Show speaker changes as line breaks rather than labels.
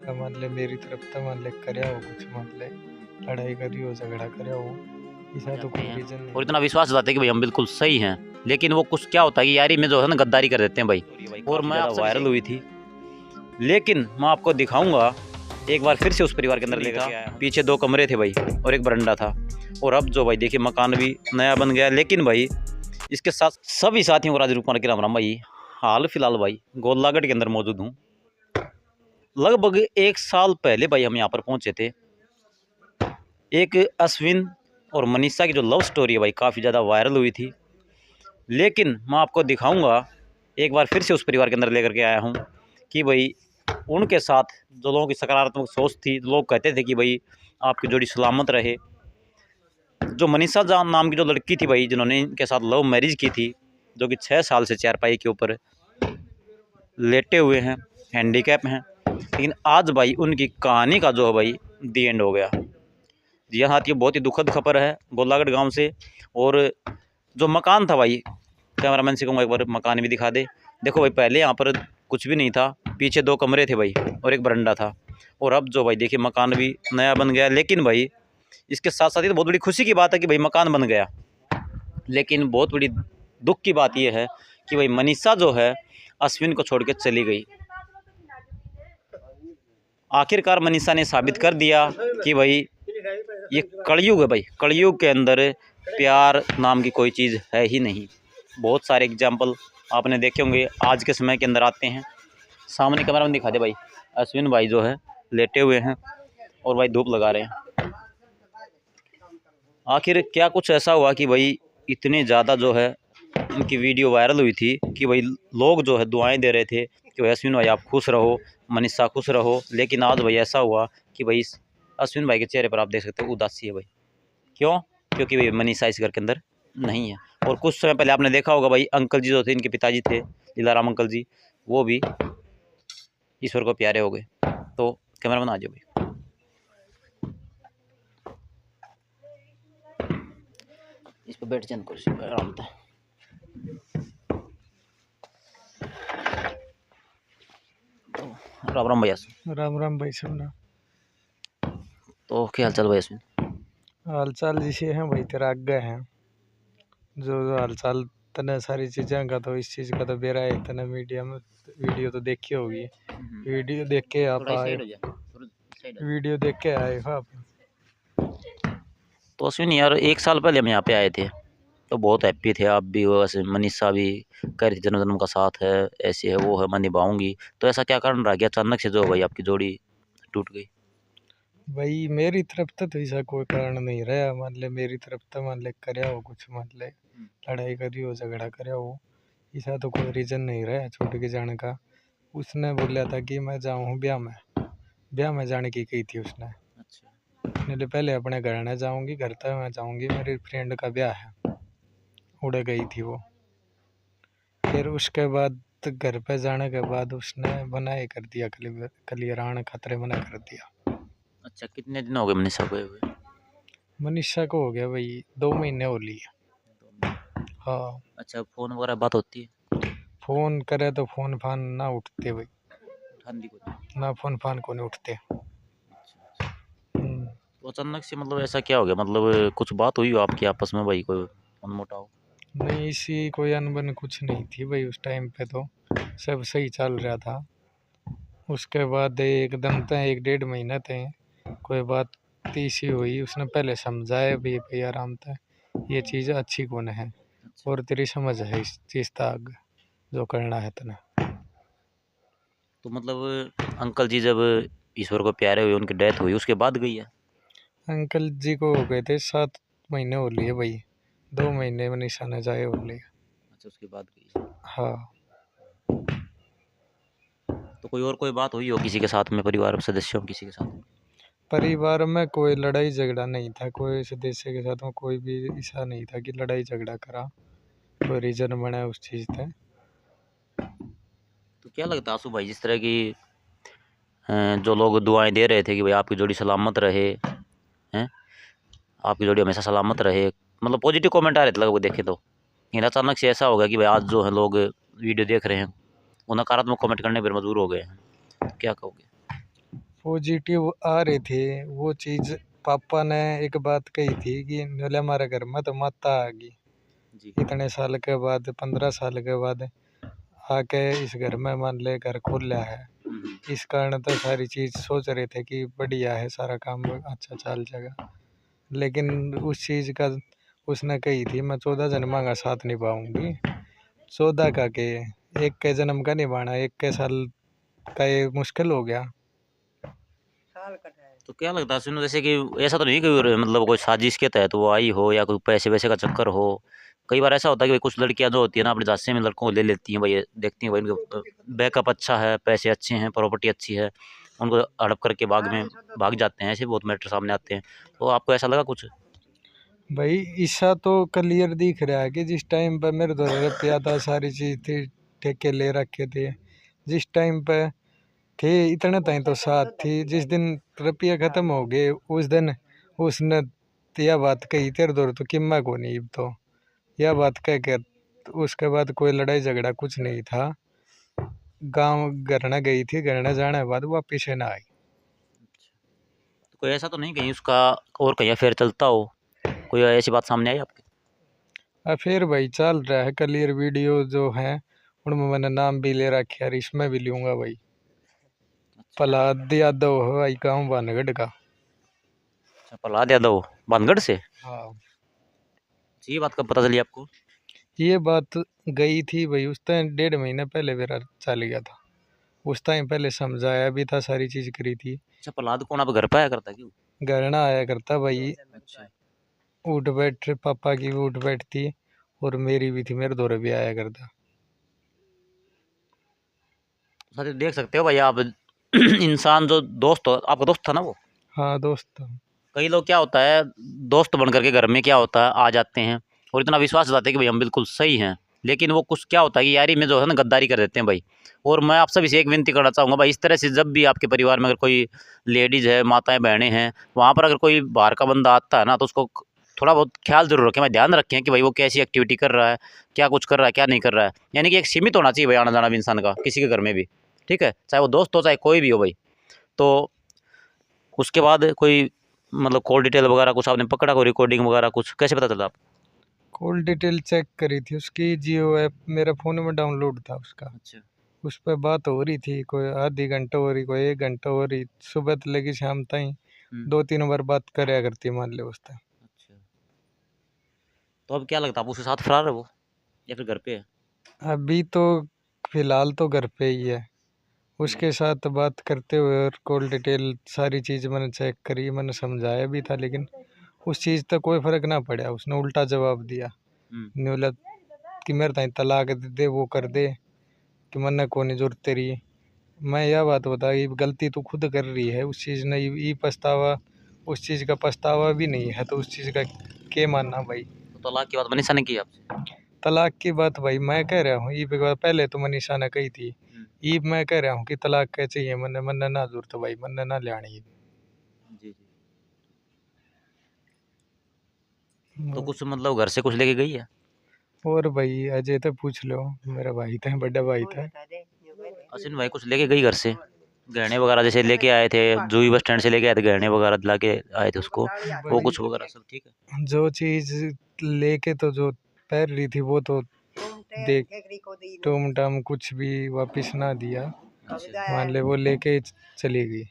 का मान ले मेरी तरफ तो मान ले करया हो कुछ मान ले लड़ाई करी हो झगड़ा करया हो ऐसा तो
जाते
कोई
हैं
रीजन नहीं
और
है।
इतना विश्वास दिलाते हैं कि भाई हम बिल्कुल सही हैं, लेकिन वो कुछ क्या होता है कि यारी में जो है ना गद्दारी कर देते हैं भाई। और मैं आपसे वायरल हुई थी, लेकिन मैं आपको दिखाऊंगा एक बार फिर से उस परिवार के अंदर लेकर के आया। पीछे 2 कमरे थे भाई और एक बरंडा था, और अब जो भाई देखिए मकान भी नया बन गया। लेकिन भाई इसके साथ सभी साथियों को राजरूप के राम राम भाई। हाल फिलहाल भाई गोलागढ़ के अंदर मौजूद हूँ। लगभग 1 साल पहले भाई हम यहाँ पर पहुँचे थे। एक अश्विन और मनीषा की जो लव स्टोरी है भाई काफ़ी ज़्यादा वायरल हुई थी, लेकिन मैं आपको दिखाऊंगा एक बार फिर से उस परिवार के अंदर लेकर के आया हूँ कि भाई उनके साथ जो लोगों की सकारात्मक सोच थी, लोग कहते थे कि भाई आपकी जोड़ी सलामत रहे। जो मनीषा जान नाम की जो लड़की थी भाई, जिन्होंने इनके साथ लव मैरिज की थी, जो कि 6 साल से चारपाई के ऊपर लेटे हुए हैं, हैंडीकैप हैं, लेकिन आज भाई उनकी कहानी का जो है भाई दी एंड हो गया। जी हाँ, ये बहुत ही दुखद खबर है गोलागढ़ गांव से। और जो मकान था भाई, कैमरामैन से कहूँगा एक बार मकान भी दिखा दे। देखो भाई पहले यहाँ पर कुछ भी नहीं था, पीछे 2 कमरे थे भाई और एक बरंडा था, और अब जो भाई देखिए मकान भी नया बन गया। लेकिन भाई इसके साथ साथ ये तो बहुत बड़ी खुशी की बात है कि भाई मकान बन गया, लेकिन बहुत बड़ी दुख की बात यह है कि भाई मनीषा जो है अश्विन को छोड़ के चली गई। आखिरकार मनीषा ने साबित कर दिया कि भाई ये कलयुग है भाई, कलयुग के अंदर प्यार नाम की कोई चीज़ है ही नहीं। बहुत सारे एग्जाम्पल आपने देखे होंगे आज के समय के अंदर आते हैं। सामने कैमरा में दिखा दे भाई, अश्विन भाई जो है लेटे हुए हैं और भाई धूप लगा रहे हैं। आखिर क्या कुछ ऐसा हुआ कि भाई इतने ज़्यादा जो है इनकी वीडियो वायरल हुई थी कि भाई लोग जो है दुआएं दे रहे थे कि भाई अश्विन भाई आप खुश रहो, मनीषा खुश रहो। लेकिन आज भाई ऐसा हुआ कि भाई अश्विन भाई के चेहरे पर आप देख सकते हो उदासी है भाई। क्यों? क्योंकि भाई मनीषा इस घर के अंदर नहीं है। और कुछ समय पहले आपने देखा होगा भाई अंकल जी जो थे, इनके पिताजी थे लीलाराम अंकल जी, वो भी ईश्वर को प्यारे हो गए। तो कैमरा बना जाओ भाई, इस पर बैठ जाए कुर्सी पर आराम से। तो राम राम भैया।
राम राम भाई सबना।
तो क्या हाल चाल भाई अश्विन?
हाल चाल जिसे हैं भाई तेरा आगे हैं जो जो हाल चाल तने सारी चीज़ें का तो इस चीज़ का तो बेरा है तने मीडिया में वीडियो तो देखी होगी। वीडियो देख के आप आए, वीडियो देख के आए हो आप।
तो अश्विन यार 1 साल पहले हम यहाँ पे आए थे तो बहुत हैप्पी थे, आप भी हो, ऐसे मनीषा भी कह रही थी जन्म जन्म का साथ है, ऐसी है वो है, मैं निभाऊंगी। तो ऐसा क्या कारण रह गया अचानक से जो भाई आपकी जोड़ी टूट गई?
भाई मेरी तरफ तो ऐसा कोई कारण नहीं रहा मान ले, मेरी तरफ तो मान ले करया हो कुछ मान ले लड़ाई करी हो झगड़ा करया हो ऐसा तो कोई रीजन नहीं रहा छोड़ के जाने का। उसने बोला था कि मैं जाऊँ ब्याह में जाने की कही थी उसने।
अच्छा।
नहीं पहले अपने घर न जाऊंगी, घर तक मैं जाऊंगी, मेरी फ्रेंड का ब्याह है, उड़ गई थी वो। फिर उसके बाद घर पे जाने के बाद उसने मना कर दिया, कलियरान खतरे मना कर दिया।
अच्छा, कितने दिन हो गए मनीषा को हुए?
मनीषा को हो गया भाई 2 महीने हो लिए। हाँ।
अच्छा, फोन वगैरह बात होती है?
फोन करे तो फोन फान ना उठते भाई,
ठंडी को?
ना फोन फान को नहीं उठते। हम्म।
तो अचानक से मतलब ऐसा क्या हो गया, मतलब कुछ बात हुई हो आपकी आपस में भाई, कोई मनमुटाव?
नहीं इसी कोई अनबन कुछ नहीं थी भाई, उस टाइम पे तो सब सही चल रहा था। उसके बाद एकदम तक 1 डेढ़ महीना थे कोई बात तीसी हुई, उसने पहले समझाया भी भाई आराम था ये चीज़ अच्छी कौन है और तेरी समझ है इस चीज़ तक जो करना है तने।
तो मतलब अंकल जी जब ईश्वर को प्यारे हुए, उनकी डेथ हुई, उसके बाद गई है?
अंकल जी को हो गए थे 7 महीने हो लिए भाई, 2 महीने में निशाना जाए हो लिए।
अच्छा, उसके बाद गई।
हाँ।
तो कोई और कोई बात हुई हो किसी के साथ में, परिवार सदस्यों किसी के साथ?
परिवार में कोई लड़ाई झगड़ा नहीं था, कोई सदस्य के साथ में कोई भी ऐसा नहीं था कि लड़ाई झगड़ा करा, कोई रीजन बना उस चीज़ थे।
तो क्या लगता है आंसू भाई, जिस तरह की जो लोग दुआएं दे रहे थे कि भाई आपकी जोड़ी सलामत रहे, हैं, आपकी जोड़ी हमेशा सलामत रहे, मतलब पॉजिटिव कमेंट आ रहे थे लगभग देखे तो, लेकिन अचानक से ऐसा हो गया कि भाई आज जो है लोग वीडियो देख रहे हैं वो नकारात्मक कमेंट करने पर मजबूर हो गए हैं, तो क्या कहोगे?
पॉजिटिव आ रहे थे वो चीज़। पापा ने एक बात कही थी कि बोले हमारे घर में तो माता आ गई
जी
इतने साल के बाद, 15 साल के बाद आके इस घर में मान ले घर खोला है। इस कारण तो सारी चीज़ सोच रहे थे कि बढ़िया है, सारा काम अच्छा चल जाएगा। लेकिन उस चीज़ का उसने कही थी मैं 14 जन्म का साथ निभाऊंगी। 14 का के एक के जन्म का निभाना, एक के साल का ये मुश्किल हो गया।
तो क्या लगता है सुनो, जैसे कि ऐसा तो नहीं कि मतलब कोई साजिश के तहत वो आई हो या कोई पैसे वैसे का चक्कर हो। कई बार ऐसा होता है कि भाई कुछ लड़कियां जो होती है ना अपने झांसे में लड़कों को ले लेती हैं, भाई देखती हैं भाई उनका बैकअप अच्छा है, पैसे अच्छे हैं, प्रॉपर्टी अच्छी है, उनको हड़प करके भाग जाते हैं। ऐसे बहुत मैटर सामने आते हैं। तो आपको ऐसा लगा कुछ?
भाई ईसा तो क्लियर दिख रहा है कि जिस टाइम पे मेरे द्वारा रुपया था, सारी चीज थी, ठेके ले रखे थे, जिस टाइम पे थे इतने टाइम तो साथ थी। जिस दिन रुपया खत्म हो गए उस दिन उसने यह बात कही तेरे द्वारा तो किम्मा को नहीं। तो यह बात कह के उसके बाद कोई लड़ाई झगड़ा कुछ नहीं था। गांव गरना गई थी, गरना जाने के बाद वापिस ना आई।
तो कोई ऐसा तो नहीं कहीं उसका और कहीं अफेयर चलता हो, कोई ऐसी बात सामने आई आपके?
फिर भाई चल रहा है क्लियर वीडियो जो है उनमें मैंने नाम भी ले रखे यार, इसमें भी लूंगा भाई। प्रहलाद यादव है भाई, गाँव भानगढ़ का।
अच्छा, प्रहलाद यादव बानगढ़ से?
हाँ,
ये बात कब पता चली आपको?
ये बात गई थी भाई उस टाइम 1.5 महीने पहले मेरा चल गया था। उस टाइम पहले समझाया भी था, सारी चीज करी थी।
अच्छा, प्रहलाद कौन आप घर पे आया करता क्यों?
घर ना आया करता भाई,
अच्छा,
उठ बैठ पापा की भी उठ बैठ थी और मेरी भी थी, मेरे दौरे भी आया करता।
साथी देख सकते हो भाई आप इंसान जो दोस्त हो, आपका दोस्त था ना वो।
हाँ दोस्त।
कई लोग क्या होता है, दोस्त बन करके घर में क्या होता है आ जाते हैं और इतना विश्वास दिलाते हैं कि भाई हम बिल्कुल सही हैं, लेकिन वो कुछ क्या होता है कि यारी में जो है ना गद्दारी कर देते हैं भाई। और मैं आप सभी से एक विनती करना चाहूँगा भाई, इस तरह से जब भी आपके परिवार में अगर कोई लेडीज़ है, माताएं बहनें हैं, वहाँ पर अगर कोई बाहर का बंदा आता है ना तो उसको थोड़ा बहुत ख्याल जरूर रखें भाई, ध्यान रखें कि भाई वो कैसी एक्टिविटी कर रहा है, क्या कुछ कर रहा है, क्या नहीं कर रहा है। यानी कि एक सीमित होना चाहिए भाई आना जाना भी इंसान का किसी के घर में भी, ठीक है, चाहे वो दोस्त हो चाहे कोई भी हो भाई। तो उसके बाद कोई मतलब कॉल डिटेल वगैरह कुछ आपने पकड़ा, कोई रिकॉर्डिंग वगैरह कुछ कैसे पता चला आप?
कॉल डिटेल चेक करी थी उसकी, जियो ऐप मेरे फ़ोन में डाउनलोड था उसका।
अच्छा।
उस पर बात हो रही थी, कोई आधी घंटा हो रही, कोई 1 घंटा हो रही, सुबह से लेके शाम तक 2-3 बार बात कराया करती मान ले उस टाइम।
अच्छा, तो अब क्या लगता है आप उसके साथ फरार है वो या फिर घर पे है?
अभी तो फिलहाल तो घर पे ही है। उसके साथ बात करते हुए और कॉल डिटेल सारी चीज़ मैंने चेक करी, मैंने समझाया भी था, लेकिन उस चीज़ तक कोई फ़र्क ना पड़ा। उसने उल्टा जवाब दिया, नहीं बोला कि मेरे ताई तलाक दे दे, वो कर दे, कि मन्ने को नहीं जरूरत तेरी। मैं यह बात बता, ये गलती तू खुद कर रही है, उस चीज़ ने ये पछतावा, उस चीज़ का पछतावा भी नहीं है, तो उस चीज़ का क्या मानना भाई।
तो तलाक की बात मनीषा ने की आपसे?
तलाक की बात भाई मैं कह रहा हूँ, ये बात पहले तो मनीषा ने कही थी, ये मैं कह रहा हूँ कि तलाक क्या चाहिए, मन्ने मन्ने ना जरूरत भाई, मन्ने ना लियानी।
जी जी। तो कुछ मतलब घर से कुछ लेके गई है?
और भाई अजय तो पूछ लो, मेरा भाई था, बड़ा भाई था।
अश्विन भाई कुछ लेके गई घर से, गहने वगैरह जैसे लेके आए थे, जूही बस स्टैंड से लेके आए थे गहने वगैरह दिला के आए थे उसको, वो कुछ वगैरह सब ठीक है?
जो चीज़ लेके तो जो पैर रही थी वो तो देख, टूम टाम कुछ भी वापिस ना दिया,
अच्छा।
मान ले वो लेके चली गई।